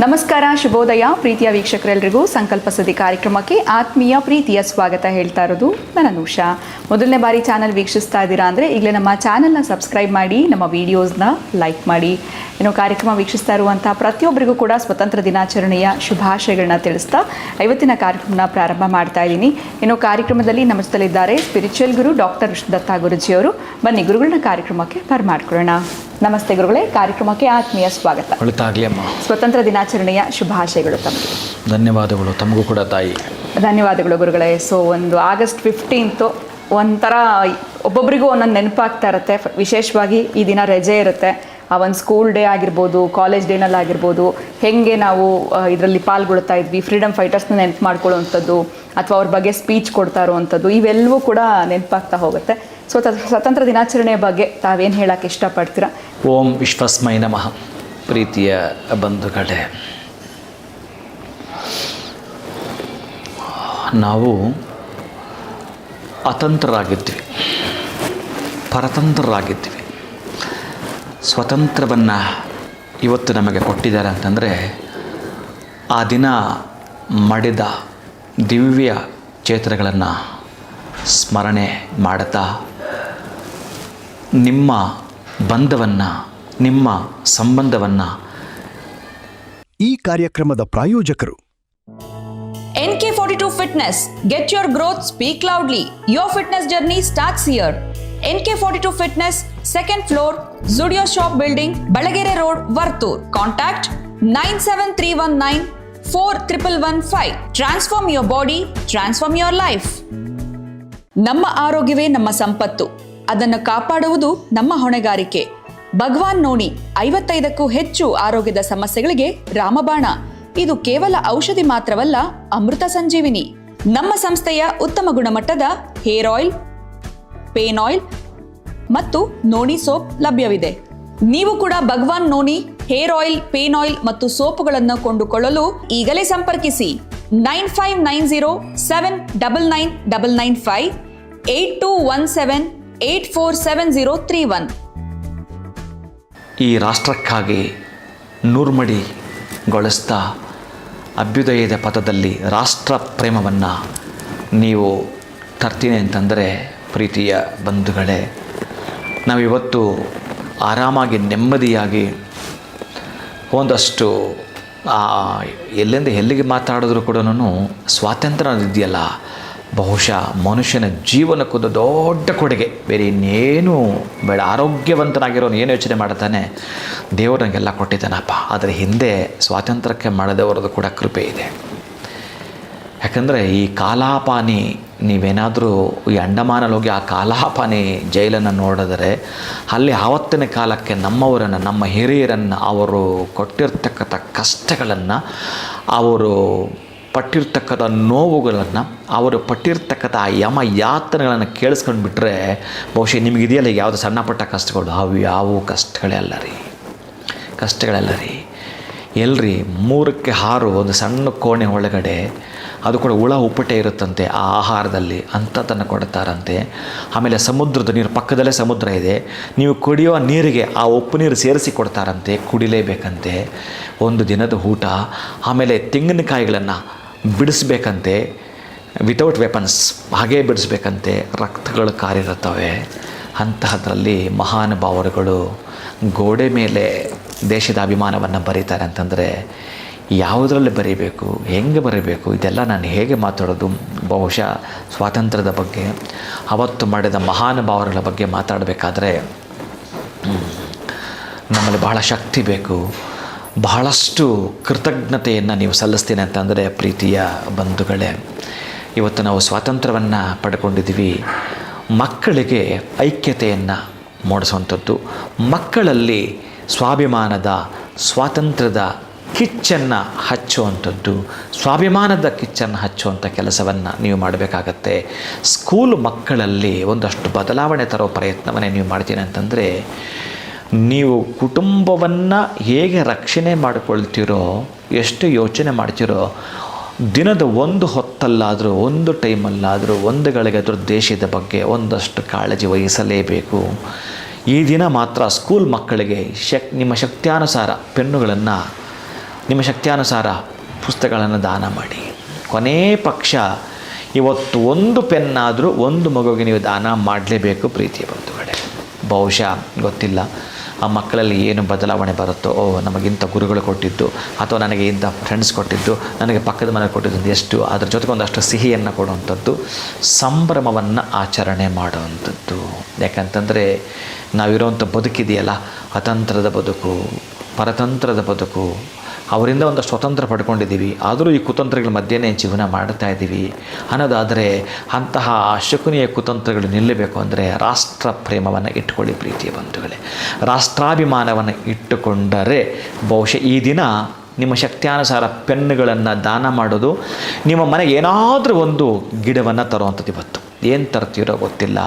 ನಮಸ್ಕಾರ, ಶುಭೋದಯ ಪ್ರೀತಿಯ ವೀಕ್ಷಕರೆಲ್ಲರಿಗೂ ಸಂಕಲ್ಪ ಸುದ್ದಿ ಕಾರ್ಯಕ್ರಮಕ್ಕೆ ಆತ್ಮೀಯ ಪ್ರೀತಿಯ ಸ್ವಾಗತ ಹೇಳ್ತಾ ಇರೋದು ನಾನು ಅನುಷಾ. ಮೊದಲನೇ ಬಾರಿ ಚಾನಲ್ ವೀಕ್ಷಿಸ್ತಾ ಇದ್ದೀರಾ ಅಂದರೆ ಈಗಲೇ ನಮ್ಮ ಚಾನಲ್ನ ಸಬ್ಸ್ಕ್ರೈಬ್ ಮಾಡಿ, ನಮ್ಮ ವಿಡಿಯೋಸ್ನ ಲೈಕ್ ಮಾಡಿ. ಇನ್ನು ಕಾರ್ಯಕ್ರಮ ವೀಕ್ಷಿಸ್ತಾ ಇರುವಂಥ ಪ್ರತಿಯೊಬ್ಬರಿಗೂ ಕೂಡ ಸ್ವತಂತ್ರ ದಿನಾಚರಣೆಯ ಶುಭಾಶಯಗಳನ್ನ ತಿಳಿಸ್ತಾ ಇವತ್ತಿನ ಕಾರ್ಯಕ್ರಮನ ಪ್ರಾರಂಭ ಮಾಡ್ತಾ ಇದ್ದೀನಿ. ಇನ್ನು ಕಾರ್ಯಕ್ರಮದಲ್ಲಿ ನಮ್ಮ ಜೊತೆಲಿದ್ದಾರೆ ಸ್ಪಿರಿಚುವಲ್ ಗುರು ಡಾಕ್ಟರ್ ವಿಷ್ಣುದತ್ತ ಗುರುಜಿಯವರು. ಬನ್ನಿ ಗುರುಗಳನ್ನ ಕಾರ್ಯಕ್ರಮಕ್ಕೆ ಬರಮಾಡ್ಕೊಳ್ಳೋಣ. ನಮಸ್ತೆ ಗುರುಗಳೇ, ಕಾರ್ಯಕ್ರಮಕ್ಕೆ ಆತ್ಮೀಯ ಸ್ವಾಗತ. ಒಳಿತಾಗಲಿ ಅಮ್ಮ. ಸ್ವತಂತ್ರ ದಿನಾಚರಣೆಯ ಶುಭಾಶಯಗಳು ತಮಗೆ. ಧನ್ಯವಾದಗಳು. ತಮಗೂ ಕೂಡ ತಾಯಿ. ಧನ್ಯವಾದಗಳು ಗುರುಗಳೇ. ಸೊ ಒಂದು ಆಗಸ್ಟ್ 15 ಒಂಥರ ಒಬ್ಬೊಬ್ಬರಿಗೂ ಒಂದೊಂದು ನೆನಪಾಗ್ತಾ ಇರುತ್ತೆ. ವಿಶೇಷವಾಗಿ ಈ ದಿನ ರಜೆ ಇರುತ್ತೆ. ಆ ಒಂದು ಸ್ಕೂಲ್ ಡೇ ಆಗಿರ್ಬೋದು, ಕಾಲೇಜ್ ಡೇನಲ್ಲಿ ಆಗಿರ್ಬೋದು, ಹೇಗೆ ನಾವು ಇದರಲ್ಲಿ ಪಾಲ್ಗೊಳ್ತಾ ಇದ್ವಿ, ಫ್ರೀಡಮ್ ಫೈಟರ್ಸ್ನ ನೆನಪು ಮಾಡ್ಕೊಳ್ಳೋವಂಥದ್ದು ಅಥವಾ ಅವ್ರ ಬಗ್ಗೆ ಸ್ಪೀಚ್ ಕೊಡ್ತಾ ಇರುವಂಥದ್ದು ಇವೆಲ್ಲವೂ ಕೂಡ ನೆನಪಾಗ್ತಾ ಹೋಗುತ್ತೆ. ಸೊ ಸ್ವತಂತ್ರ ದಿನಾಚರಣೆಯ ಬಗ್ಗೆ ತಾವೇನು ಹೇಳೋಕ್ಕೆ ಇಷ್ಟಪಡ್ತೀರಾ? ಓಂ ವಿಶ್ವಸ್ಮೈ ನಮಃ. ಪ್ರೀತಿಯ ಬಂಧುಗಳೇ, ನಾವು ಅತಂತ್ರರಾಗಿದ್ವಿ, ಪರತಂತ್ರರಾಗಿದ್ವಿ. ಸ್ವತಂತ್ರವನ್ನು ಇವತ್ತು ನಮಗೆ ಕೊಟ್ಟಿದ್ದಾರೆ ಅಂತಂದರೆ ಆ ದಿನ ಮಾಡಿದ ದಿವ್ಯ ಚೇತನಗಳನ್ನು ಸ್ಮರಣೆ ಮಾಡುತ್ತಾ ನಿಮ್ಮ ಬಂಧವನ್ನು, ನಿಮ್ಮ ಸಂಬಂಧವನ್ನು. ಈ ಕಾರ್ಯಕ್ರಮದ ಪ್ರಾಯೋಜಕರು NK42 Fitness. Get your growth, speak loudly. Your fitness journey starts here. NK42 Fitness, 2nd floor, Zudio Shop Building, Balagere Road, Vartur. Contact 973194115. Transform your body, transform your life. ನಮ್ಮ ಆರೋಗ್ಯವೇ ನಮ್ಮ ಸಂಪತ್ತು. ಅದನ್ನು ಕಾಪಾಡುವುದು ನಮ್ಮ ಹೊಣೆಗಾರಿಕೆ. ಭಗವಾನ್ ನೋನಿ 55ಕ್ಕೂ ಹೆಚ್ಚು ಆರೋಗ್ಯದ ಸಮಸ್ಯೆಗಳಿಗೆ ರಾಮಬಾಣ. ಇದು ಕೇವಲ ಔಷಧಿ ಮಾತ್ರವಲ್ಲ, ಅಮೃತ ಸಂಜೀವಿನಿ. ನಮ್ಮ ಸಂಸ್ಥೆಯ ಉತ್ತಮ ಗುಣಮಟ್ಟದ ಹೇರ್ ಆಯಿಲ್, ಪೇನ್ ಆಯಿಲ್ ಮತ್ತು ನೋನಿ ಸೋಪ್ ಲಭ್ಯವಿದೆ. ನೀವು ಕೂಡ Bhagwan noni hair oil, pain oil ಮತ್ತು ಸೋಪುಗಳನ್ನು ಕೊಂಡುಕೊಳ್ಳಲು ಈಗಲೇ ಸಂಪರ್ಕಿಸಿ 9590799995 8217847031. ಈ ರಾಷ್ಟ್ರಕ್ಕಾಗಿ ನೂರ್ಮಡಿಗೊಳಿಸ್ತಾ ಅಭ್ಯುದಯದ ಪಥದಲ್ಲಿ ರಾಷ್ಟ್ರ ಪ್ರೇಮವನ್ನು ನೀವು ತರ್ತೀನಿ ಅಂತಂದರೆ ಪ್ರೀತಿಯ ಬಂಧುಗಳೇ, ನಾವಿವತ್ತು ಆರಾಮಾಗಿ ನೆಮ್ಮದಿಯಾಗಿ ಒಂದಷ್ಟು ಎಲ್ಲಿಂದ ಎಲ್ಲಿಗೆ ಮಾತಾಡಿದ್ರು ಕೂಡ ಸ್ವಾತಂತ್ರ್ಯ ಇದೆಯಲ್ಲ, ಬಹುಶಃ ಮನುಷ್ಯನ ಜೀವನಕ್ಕೊಂದು ದೊಡ್ಡ ಕೊಡುಗೆ. ಬೇರೆ ಇನ್ನೇನು ಬೇಡ. ಆರೋಗ್ಯವಂತನಾಗಿರೋನು ಏನು ಯೋಚನೆ ಮಾಡ್ತಾನೆ, ದೇವರು ನನಗೆಲ್ಲ ಕೊಟ್ಟಿದ್ದಾನಪ್ಪ. ಆದರೆ ಹಿಂದೆ ಸ್ವಾತಂತ್ರ್ಯಕ್ಕೆ ಮಾಡದವರದು ಕೂಡ ಕೃಪೆ ಇದೆ. ಯಾಕಂದರೆ ಈ ಕಾಲಾಪಾನಿ, ನೀವೇನಾದರೂ ಈ ಅಂಡಮಾನಲ್ಲಿ ಹೋಗಿ ಆ ಕಾಲಾಪಾನಿ ಜೈಲನ್ನು ನೋಡಿದರೆ ಅಲ್ಲಿ ಆವತ್ತಿನ ಕಾಲಕ್ಕೆ ನಮ್ಮವರನ್ನು, ನಮ್ಮ ಹಿರಿಯರನ್ನು, ಅವರು ಕೊಟ್ಟಿರ್ತಕ್ಕಂಥ ಕಷ್ಟಗಳನ್ನು, ಅವರು ಪಟ್ಟಿರ್ತಕ್ಕಂಥ ನೋವುಗಳನ್ನು, ಅವರು ಪಟ್ಟಿರ್ತಕ್ಕಂಥ ಆ ಯಮ ಯಾತನೆಗಳನ್ನು ಕೇಳಿಸ್ಕೊಂಡು ಬಿಟ್ಟರೆ ಬಹುಶಃ ನಿಮಗಿದೆಯಲ್ಲ ಯಾವುದು ಸಣ್ಣ ಪಟ್ಟ ಕಷ್ಟಗಳು, ಅವು ಯಾವ ಕಷ್ಟಗಳೆಲ್ಲ ರೀ. ಎಲ್ರಿ 3ಕ್ಕೆ 6 ಒಂದು ಸಣ್ಣ ಕೋಣೆ ಒಳಗಡೆ, ಅದು ಕೂಡ ಹುಳ ಉಪ್ಪಟೆ ಇರುತ್ತಂತೆ ಆ ಆಹಾರದಲ್ಲಿ, ಅಂಥದ್ದನ್ನು ಕೊಡ್ತಾರಂತೆ. ಆಮೇಲೆ ಸಮುದ್ರದ ನೀರು, ಪಕ್ಕದಲ್ಲೇ ಸಮುದ್ರ ಇದೆ, ನೀವು ಕುಡಿಯುವ ನೀರಿಗೆ ಆ ಉಪ್ಪು ನೀರು ಸೇರಿಸಿ ಕೊಡ್ತಾರಂತೆ, ಕುಡಿಲೇಬೇಕಂತೆ. ಒಂದು ದಿನದ ಊಟ. ಆಮೇಲೆ ತೆಂಗಿನಕಾಯಿಗಳನ್ನು ಬಿಡಿಸ್ಬೇಕಂತೆ, ವಿತೌಟ್ ವೆಪನ್ಸ್, ಹಾಗೇ ಬಿಡಿಸ್ಬೇಕಂತೆ. ರಕ್ತಗಳು ಕಾರಿರುತ್ತವೆ. ಅಂತಹದ್ರಲ್ಲಿ ಮಹಾನುಭಾವರುಗಳು ಗೋಡೆ ಮೇಲೆ ದೇಶದ ಅಭಿಮಾನವನ್ನು ಬರೀತಾರೆ ಅಂತಂದರೆ ಯಾವುದರಲ್ಲಿ ಬರೀಬೇಕು, ಹೆಂಗೆ ಬರೀಬೇಕು, ಇದೆಲ್ಲ ನಾನು ಹೇಗೆ ಮಾತಾಡೋದು? ಬಹುಶಃ ಸ್ವಾತಂತ್ರ್ಯದ ಬಗ್ಗೆ, ಅವತ್ತು ಮಾಡಿದ ಮಹಾನುಭಾವರುಗಳ ಬಗ್ಗೆ ಮಾತಾಡಬೇಕಾದ್ರೆ ನಮ್ಮಲ್ಲಿ ಬಹಳ ಶಕ್ತಿ ಬೇಕು. ಬಹಳಷ್ಟು ಕೃತಜ್ಞತೆಯನ್ನು ನೀವು ಸಲ್ಲಿಸ್ತೀನಿ ಅಂತಂದರೆ ಪ್ರೀತಿಯ ಬಂಧುಗಳೇ, ಇವತ್ತು ನಾವು ಸ್ವಾತಂತ್ರ್ಯವನ್ನು ಪಡ್ಕೊಂಡಿದ್ದೀವಿ. ಮಕ್ಕಳಿಗೆ ಐಕ್ಯತೆಯನ್ನು ಮೂಡಿಸುವಂಥದ್ದು, ಮಕ್ಕಳಲ್ಲಿ ಸ್ವಾಭಿಮಾನದ, ಸ್ವಾತಂತ್ರ್ಯದ ಕಿಚ್ಚನ್ನು ಹಚ್ಚುವಂಥದ್ದು, ಸ್ವಾಭಿಮಾನದ ಕಿಚ್ಚನ್ನು ಹಚ್ಚುವಂಥ ಕೆಲಸವನ್ನು ನೀವು ಮಾಡಬೇಕಾಗತ್ತೆ. ಸ್ಕೂಲ್ ಮಕ್ಕಳಲ್ಲಿ ಒಂದಷ್ಟು ಬದಲಾವಣೆ ತರೋ ಪ್ರಯತ್ನವನ್ನೇ ನೀವು ಮಾಡ್ತೀನಿ ಅಂತಂದರೆ, ನೀವು ಕುಟುಂಬವನ್ನು ಹೇಗೆ ರಕ್ಷಣೆ ಮಾಡಿಕೊಳ್ತೀರೋ, ಎಷ್ಟು ಯೋಚನೆ ಮಾಡ್ತೀರೋ, ದಿನದ ಒಂದು ಹೊತ್ತಲ್ಲಾದರೂ, ಒಂದು ಟೈಮಲ್ಲಾದರೂ, ಒಂದು ಗಳಿಗಾದರೂ ದೇಶದ ಬಗ್ಗೆ ಒಂದಷ್ಟು ಕಾಳಜಿ ವಹಿಸಲೇಬೇಕು. ಈ ದಿನ ಮಾತ್ರ ಸ್ಕೂಲ್ ಮಕ್ಕಳಿಗೆ ನಿಮ್ಮ ಶಕ್ತ್ಯಾನುಸಾರ ಪೆನ್ನುಗಳನ್ನು ನಿಮ್ಮ ಶಕ್ತಿಯಾನುಸಾರ ಪುಸ್ತಕಗಳನ್ನು ದಾನ ಮಾಡಿ. ಕೊನೇ ಪಕ್ಷ ಇವತ್ತು ಒಂದು ಪೆನ್ನಾದರೂ ಒಂದು ಮಗುವಿಗೆ ನೀವು ದಾನ ಮಾಡಲೇಬೇಕು ಪ್ರೀತಿಯ ಬಂಧುಗಳೇ. ಬಹುಶಃ ಗೊತ್ತಿಲ್ಲ ಆ ಮಕ್ಕಳಲ್ಲಿ ಏನು ಬದಲಾವಣೆ ಬರುತ್ತೋ, ನಮಗಿಂಥ ಗುರುಗಳು ಕೊಟ್ಟಿದ್ದು ಅಥವಾ ನನಗೆ ಇಂಥ ಫ್ರೆಂಡ್ಸ್ ಕೊಟ್ಟಿದ್ದು, ನನಗೆ ಪಕ್ಕದ ಮನೆ ಕೊಟ್ಟಿದ್ದು ಎಷ್ಟು, ಅದ್ರ ಜೊತೆಗೆ ಒಂದಷ್ಟು ಸಿಹಿಯನ್ನು ಕೊಡುವಂಥದ್ದು, ಸಂಭ್ರಮವನ್ನು ಆಚರಣೆ ಮಾಡುವಂಥದ್ದು. ಯಾಕಂತಂದರೆ ನಾವಿರೋವಂಥ ಬದುಕಿದೆಯಲ್ಲ, ಅತಂತ್ರದ ಬದುಕು, ಪರತಂತ್ರದ ಬದುಕು, ಅವರಿಂದ ಒಂದು ಸ್ವತಂತ್ರ ಪಡ್ಕೊಂಡಿದ್ದೀವಿ, ಆದರೂ ಈ ಕುತಂತ್ರಗಳ ಮಧ್ಯೆನೇ ಜೀವನ ಮಾಡ್ತಾ ಇದ್ದೀವಿ ಅನ್ನೋದಾದರೆ ಅಂತಹ ಶಕುನಿಯ ಕುತಂತ್ರಗಳು ನಿಲ್ಲಬೇಕು ಅಂದರೆ ರಾಷ್ಟ್ರ ಪ್ರೇಮವನ್ನು ಇಟ್ಟುಕೊಳ್ಳಿ ಪ್ರೀತಿಯ ಬಂಧುಗಳೇ. ರಾಷ್ಟ್ರಾಭಿಮಾನವನ್ನು ಇಟ್ಟುಕೊಂಡರೆ ಬಹುಶಃ ಈ ದಿನ ನಿಮ್ಮ ಶಕ್ತಿಯಾನುಸಾರ ಪೆನ್ನುಗಳನ್ನು ದಾನ ಮಾಡೋದು, ನಿಮ್ಮ ಮನೆಗೆ ಏನಾದರೂ ಒಂದು ಗಿಡವನ್ನು ತರುವಂಥದ್ದು. ಇವತ್ತು ಏನು ತರ್ತೀರೋ ಗೊತ್ತಿಲ್ಲ,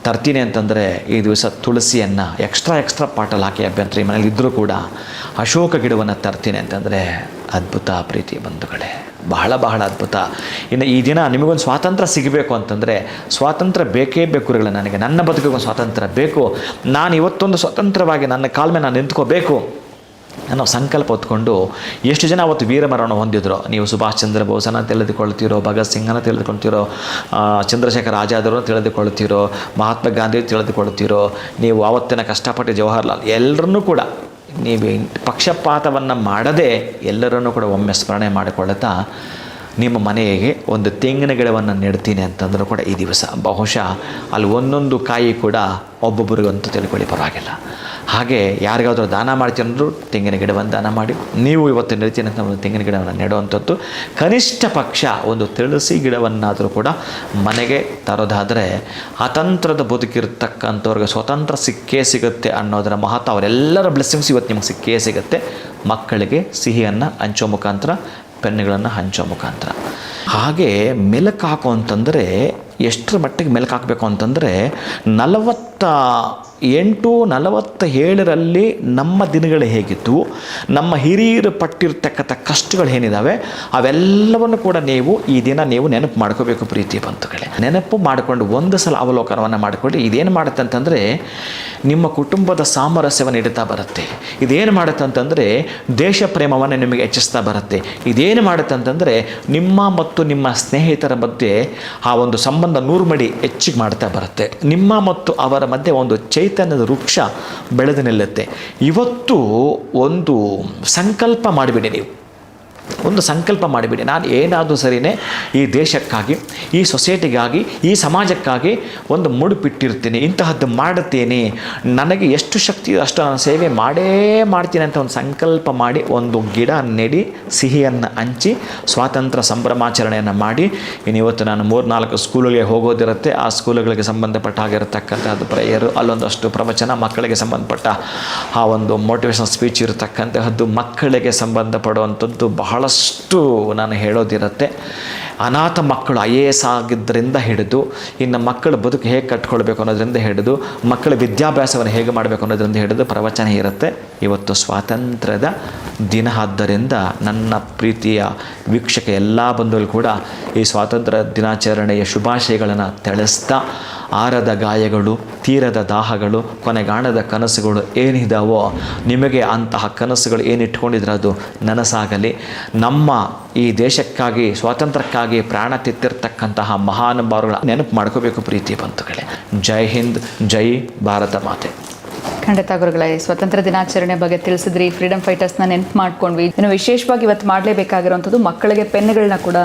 ತರ್ತೀನಿ ಅಂತಂದರೆ ಈ ದಿವಸ ತುಳಸಿಯನ್ನು ಎಕ್ಸ್ಟ್ರಾ ಪಾಟಲ್ಲಿ ಹಾಕಿ ಅಭ್ಯಂತರ ಈ ಮನೇಲಿ ಇದ್ದರೂ ಕೂಡ ಅಶೋಕ ಗಿಡವನ್ನು ತರ್ತೀನಿ ಅಂತಂದರೆ ಅದ್ಭುತ ಪ್ರೀತಿ ಬಂಧುಗಳೇ, ಬಹಳ ಅದ್ಭುತ. ಇನ್ನು ಈ ದಿನ ನಿಮಗೊಂದು ಸ್ವಾತಂತ್ರ್ಯ ಸಿಗಬೇಕು ಅಂತಂದರೆ ಸ್ವಾತಂತ್ರ್ಯ ಬೇಕೇ ಬೇಕು. ನನಗೆ ನನ್ನ ಬದುಕಿಗೊಂದು ಸ್ವಾತಂತ್ರ್ಯ ಬೇಕು, ನಾನು ಇವತ್ತೊಂದು ಸ್ವತಂತ್ರವಾಗಿ ನನ್ನ ಕಾಲ ಮೇಲೆ ನಾನು ನಿಂತ್ಕೋಬೇಕು ಅನ್ನೋ ಸಂಕಲ್ಪ ಹೊತ್ಕೊಂಡು ಎಷ್ಟು ಜನ ಅವತ್ತು ವೀರಮರಣ ಹೊಂದಿದ್ರು. ನೀವು ಸುಭಾಷ್ ಚಂದ್ರ ಬೋಸನ ತಿಳಿದುಕೊಳ್ತೀರೋ, ಭಗತ್ ಸಿಂಗನ ತಿಳಿದುಕೊಳ್ತೀರೋ, ಚಂದ್ರಶೇಖರ್ ಆಜಾದರನ್ನು ತಿಳಿದುಕೊಳ್ತೀರೋ, ಮಹಾತ್ಮ ಗಾಂಧಿ ತಿಳಿದುಕೊಳ್ತೀರೋ, ನೀವು ಆವತ್ತಿನ ಕಷ್ಟಪಟ್ಟು ಜವಾಹರ್ಲಾಲ್ ಎಲ್ಲರನ್ನೂ ಕೂಡ ನೀವು ಪಕ್ಷಪಾತವನ್ನು ಮಾಡದೆ ಎಲ್ಲರನ್ನೂ ಕೂಡ ಒಮ್ಮೆ ಸ್ಮರಣೆ ಮಾಡಿಕೊಳ್ಳುತ್ತಾ ನಿಮ್ಮ ಮನೆಗೆ ಒಂದು ತೆಂಗಿನ ಗಿಡವನ್ನು ನೆಡ್ತೀನಿ ಅಂತಂದರೂ ಕೂಡ ಈ ದಿವಸ ಬಹುಶಃ ಅಲ್ಲಿ ಒಂದೊಂದು ಕಾಯಿ ಕೂಡ ಒಬ್ಬೊಬ್ಬರಿಗಂತೂ ತಿಳ್ಕೊಳ್ಳಿ, ಪರವಾಗಿಲ್ಲ. ಹಾಗೆ ಯಾರಿಗಾದ್ರೂ ದಾನ ಮಾಡ್ತೀರಂದ್ರೂ ತೆಂಗಿನ ಗಿಡವನ್ನು ದಾನ ಮಾಡಿ. ನೀವು ಇವತ್ತು ನೆಡ್ತೀನಿ ಅಂತ ಒಂದು ತೆಂಗಿನ ಗಿಡವನ್ನು ನೆಡುವಂಥದ್ದು, ಕನಿಷ್ಠ ಪಕ್ಷ ಒಂದು ತುಳಸಿ ಗಿಡವನ್ನಾದರೂ ಕೂಡ ಮನೆಗೆ ತರೋದಾದರೆ ಅತಂತ್ರದ ಬದುಕಿರ್ತಕ್ಕಂಥವ್ರಿಗೆ ಸ್ವತಂತ್ರ ಸಿಕ್ಕೇ ಸಿಗುತ್ತೆ ಅನ್ನೋದರ ಮಹತ್ವ, ಅವರೆಲ್ಲರ ಬ್ಲೆಸ್ಸಿಂಗ್ಸ್ ಇವತ್ತು ನಿಮಗೆ ಸಿಕ್ಕೇ ಸಿಗುತ್ತೆ. ಮಕ್ಕಳಿಗೆ ಸಿಹಿಯನ್ನು ಹಂಚೋ ಮುಖಾಂತರ, ಪೆನ್ನುಗಳನ್ನು ಹಂಚೋ ಮುಖಾಂತರ. ಹಾಗೆ ಮೆಲುಕು ಹಾಕು ಅಂತಂದರೆ ಎಷ್ಟರ ಮಟ್ಟಿಗೆ ಮೆಲುಕು ಹಾಕಬೇಕು ಅಂತಂದರೆ 47ರಲ್ಲಿ ನಮ್ಮ ದಿನಗಳು ಹೇಗಿತ್ತು, ನಮ್ಮ ಹಿರಿಯರು ಪಟ್ಟಿರ್ತಕ್ಕಂಥ ಕಷ್ಟಗಳು ಏನಿದ್ದಾವೆ ಅವೆಲ್ಲವನ್ನು ಕೂಡ ನೀವು ಈ ದಿನ ನೀವು ನೆನಪು ಮಾಡ್ಕೋಬೇಕು ಪ್ರೀತಿ ಬಂಧುಗಳೇ. ನೆನಪು ಮಾಡಿಕೊಂಡು ಒಂದು ಸಲ ಅವಲೋಕನವನ್ನು ಮಾಡಿಕೊಂಡು ಇದೇನು ಮಾಡುತ್ತೆ ಅಂತಂದರೆ ನಿಮ್ಮ ಕುಟುಂಬದ ಸಾಮರಸ್ಯವನ್ನು ಇಡ್ತಾ ಬರುತ್ತೆ. ಇದೇನು ಮಾಡುತ್ತೆ ಅಂತಂದರೆ ದೇಶ ಪ್ರೇಮವನ್ನು ನಿಮಗೆ ಹೆಚ್ಚಿಸ್ತಾ ಬರುತ್ತೆ. ಇದೇನು ಮಾಡುತ್ತೆ ಅಂತಂದರೆ ನಿಮ್ಮ ಮತ್ತು ನಿಮ್ಮ ಸ್ನೇಹಿತರ ಮಧ್ಯೆ ಆ ಒಂದು ಸಂಬಂಧ 100 ಮಡಿ ಹೆಚ್ಚಿಗೆ ಮಾಡ್ತಾ ಬರುತ್ತೆ. ನಿಮ್ಮ ಮತ್ತು ಅವರ ಮಧ್ಯೆ ಒಂದು ಚೈತನ್ಯದ ವೃಕ್ಷ ಬೆಳೆದು ನಿಲ್ಲುತ್ತೆ. ಇವತ್ತು ಒಂದು ಸಂಕಲ್ಪ ಮಾಡಿಬಿಡಿ, ನೀವು ಒಂದು ಸಂಕಲ್ಪ ಮಾಡಿಬಿಡಿ, ನಾನು ಏನಾದರೂ ಸರಿಯೇ ಈ ದೇಶಕ್ಕಾಗಿ, ಈ ಸೊಸೈಟಿಗಾಗಿ, ಈ ಸಮಾಜಕ್ಕಾಗಿ ಒಂದು ಮುಡುಪಿಟ್ಟಿರ್ತೀನಿ, ಇಂತಹದ್ದು ಮಾಡುತ್ತೇನೆ, ನನಗೆ ಎಷ್ಟು ಶಕ್ತಿ ಅಷ್ಟು ನಾನು ಸೇವೆ ಮಾಡೇ ಮಾಡ್ತೀನಿ ಅಂತ ಒಂದು ಸಂಕಲ್ಪ ಮಾಡಿ ಒಂದು ಗಿಡ ನೆಡಿ, ಸಿಹಿಯನ್ನು ಹಂಚಿ, ಸ್ವಾತಂತ್ರ್ಯ ಸಂಭ್ರಮಾಚರಣೆಯನ್ನು ಮಾಡಿ. ಇವತ್ತು ನಾನು 3-4 ಸ್ಕೂಲಿಗೆ ಹೋಗೋದಿರುತ್ತೆ. ಆ ಸ್ಕೂಲುಗಳಿಗೆ ಸಂಬಂಧಪಟ್ಟ ಆಗಿರತಕ್ಕಂಥದ್ದು ಪ್ರೇಯರು, ಅಲ್ಲೊಂದಷ್ಟು ಪ್ರವಚನ, ಮಕ್ಕಳಿಗೆ ಸಂಬಂಧಪಟ್ಟ ಆ ಒಂದು ಮೋಟಿವೇಶನಲ್ ಸ್ಪೀಚ್ ಇರತಕ್ಕಂತಹದ್ದು, ಮಕ್ಕಳಿಗೆ ಸಂಬಂಧಪಡುವಂಥದ್ದು ಬಹಳಷ್ಟು ನಾನು ಹೇಳೋದಿರುತ್ತೆ. ಅನಾಥ ಮಕ್ಕಳು IAS ಆಗಿದ್ದರಿಂದ ಹಿಡಿದು ಇನ್ನು ಮಕ್ಕಳ ಬದುಕು ಹೇಗೆ ಕಟ್ಕೊಳ್ಬೇಕು ಅನ್ನೋದರಿಂದ ಹಿಡಿದು ಮಕ್ಕಳ ವಿದ್ಯಾಭ್ಯಾಸವನ್ನು ಹೇಗೆ ಮಾಡಬೇಕು ಅನ್ನೋದರಿಂದ ಹಿಡಿದು ಪ್ರವಚನ ಇರುತ್ತೆ. ಇವತ್ತು ಸ್ವಾತಂತ್ರ್ಯದ ದಿನ ಆದ್ದರಿಂದ ನನ್ನ ಪ್ರೀತಿಯ ವೀಕ್ಷಕ ಎಲ್ಲ ಬಂಧುಗಳು ಕೂಡ ಈ ಸ್ವಾತಂತ್ರ್ಯ ದಿನಾಚರಣೆಯ ಶುಭಾಶಯಗಳನ್ನು ತಿಳಿಸ್ತಾ, ಆರದ ಗಾಯಗಳು, ತೀರದ ದಾಹಗಳು, ಕೊನೆಗಾಣದ ಕನಸುಗಳು ಏನಿದ್ದಾವೋ ನಿಮಗೆ ಅಂತಹ ಕನಸುಗಳು ಏನಿಟ್ಕೊಂಡಿದ್ರೆ ಅದು ನನಸಾಗಲಿ. ನಮ್ಮ ಈ ದೇಶಕ್ಕಾಗಿ, ಸ್ವಾತಂತ್ರ್ಯಕ್ಕಾಗಿ ಪ್ರಾಣ ತೆತ್ತಿರ್ತಕ್ಕಂತಹ ಮಹಾನುಭಾವರುಗಳ ನೆನಪು ಮಾಡ್ಕೋಬೇಕು ಪ್ರೀತಿ ಬಂಧುಗಳೇ. ಜೈ ಹಿಂದ್, ಜೈ ಭಾರತ ಮಾತೆ. ಖಂಡಿತ ಗುರುಗಳೇ, ಸ್ವಾತಂತ್ರ್ಯ ದಿನಾಚರಣೆ ಬಗ್ಗೆ ತಿಳಿಸಿದ್ರಿ, ಫ್ರೀಡಮ್ ಫೈಟರ್ಸ್ನ ನೆನಪು ಮಾಡ್ಕೊಂಡ್ವಿ. ಇನ್ನು ವಿಶೇಷವಾಗಿ ಇವತ್ತು ಮಾಡಲೇಬೇಕಾಗಿರುವಂಥದ್ದು ಮಕ್ಕಳಿಗೆ ಪೆನ್ನುಗಳನ್ನ ಕೂಡ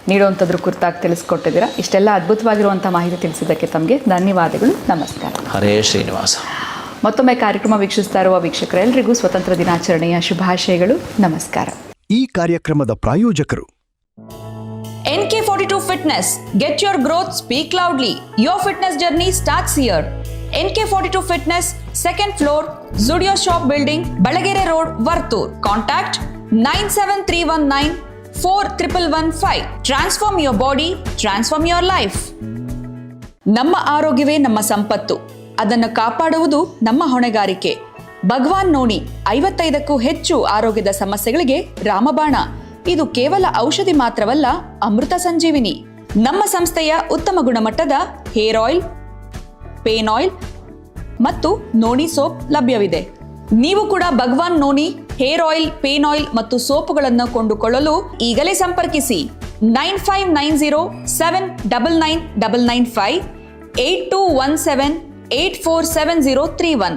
ನೀಡುವಂಥದ್ರ ಕುರಿತಾಗಿ ತಿಳಿಸ್ಕೊಟ್ಟಿದ್ದೀರಾ. ಇಷ್ಟೆಲ್ಲ ಅದ್ಭುತವಾಗಿರುವಂಥ ಮಾಹಿತಿ ತಿಳಿಸಿದ್ದಕ್ಕೆ ತಮಗೆ ಧನ್ಯವಾದಗಳು. ನಮಸ್ಕಾರ. ಹರೇ ಶ್ರೀನಿವಾಸ. ಮತ್ತೊಮ್ಮೆ ಕಾರ್ಯಕ್ರಮ ವೀಕ್ಷಿಸ್ತಾ ಇರುವ ವೀಕ್ಷಕರೆಲ್ಲರಿಗೂ ಸ್ವಾತಂತ್ರ್ಯ ದಿನಾಚರಣೆಯ ಶುಭಾಶಯಗಳು. ನಮಸ್ಕಾರ. ಈ ಕಾರ್ಯಕ್ರಮದ ಪ್ರಾಯೋಜಕರು NK42 Fitness. Get your growth, speak loudly. Your fitness journey starts here. NK42 Fitness, 2nd floor, Zudio Shop Building, Balagere Road, Vartur. Contact 973194115. Transform your body, transform your life. ನಮ್ಮ ಆರೋಗ್ಯವೇ ನಮ್ಮ ಸಂಪತ್ತು, ಅದನ್ನು ಕಾಪಾಡುವುದು ನಮ್ಮ ಹೊಣೆಗಾರಿಕೆ. ಭಗವಾನ್ ನೋಣಿ 55ಕ್ಕೂ ಹೆಚ್ಚು ಆರೋಗ್ಯದ ಸಮಸ್ಯೆಗಳಿಗೆ ರಾಮಬಾಣ. ಇದು ಕೇವಲ ಔಷಧಿ ಮಾತ್ರವಲ್ಲ, ಅಮೃತ ಸಂಜೀವಿನಿ. ನಮ್ಮ ಸಂಸ್ಥೆಯ ಉತ್ತಮ ಗುಣಮಟ್ಟದ ಹೇರ್ ಆಯಿಲ್, ಪೇನ್ ಆಯಿಲ್ ಮತ್ತು ನೋಣಿ ಸೋಪ್ ಲಭ್ಯವಿದೆ. ನೀವು ಕೂಡ ಭಗವಾನ್ ನೋಣಿ ಹೇರ್ ಆಯಿಲ್, ಪೇನ್ ಆಯಿಲ್ ಮತ್ತು ಸೋಪುಗಳನ್ನು ಕೊಂಡುಕೊಳ್ಳಲು ಈಗಲೇ ಸಂಪರ್ಕಿಸಿ 9590799995 8217847031.